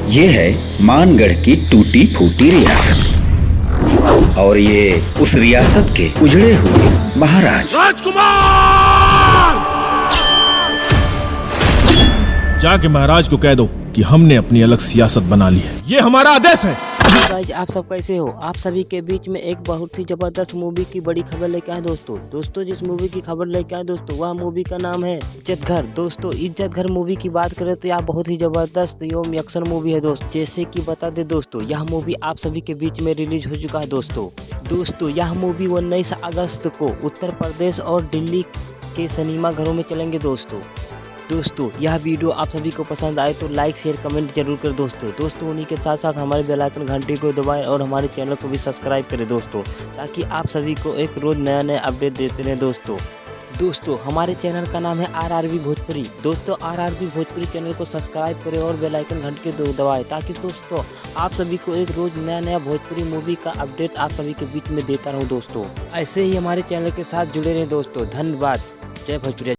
ये है मानगढ़ की टूटी फूटी रियासत और ये उस रियासत के उजड़े हुए महाराज राजकुमार! जाके महाराज को कह दो कि हमने अपनी अलग सियासत बना ली है। ये हमारा आदेश है। गाइस, आप सब कैसे हो? आप सभी के बीच में एक बहुत ही जबरदस्त मूवी की बड़ी खबर लेके आए दोस्तों जिस मूवी की खबर लेके आए दोस्तों, वह मूवी का नाम है इज्जत घर। दोस्तों, इज्जत घर मूवी की बात करें तो यह बहुत ही जबरदस्त एवं एक्शन मूवी है दोस्तों। जैसे कि बता दे दोस्तों, यह मूवी आप सभी के बीच में रिलीज हो चुका है दोस्तों यह मूवी 19 अगस्त को उत्तर प्रदेश और दिल्ली के सिनेमा घरों में चलेंगे दोस्तों यह वीडियो आप सभी को पसंद आए तो लाइक शेयर कमेंट जरूर करें दोस्तों उन्हीं के साथ साथ हमारे बेल आइकन घंटी को दबाएं और हमारे चैनल को भी सब्सक्राइब करें ताकि आप सभी को एक रोज नया अपडेट देते रहें दोस्तों हमारे चैनल का नाम है RRB भोजपुरी। दोस्तों RRB भोजपुरी चैनल को सब्सक्राइब करें और बेल आइकन घंटी को दबाएं ताकि दोस्तों आप सभी को एक रोज नया भोजपुरी मूवी का अपडेट आप सभी के बीच में देता रहूं दोस्तों। ऐसे ही हमारे चैनल के साथ जुड़े रहें दोस्तों। धन्यवाद। जय भोजपुरी।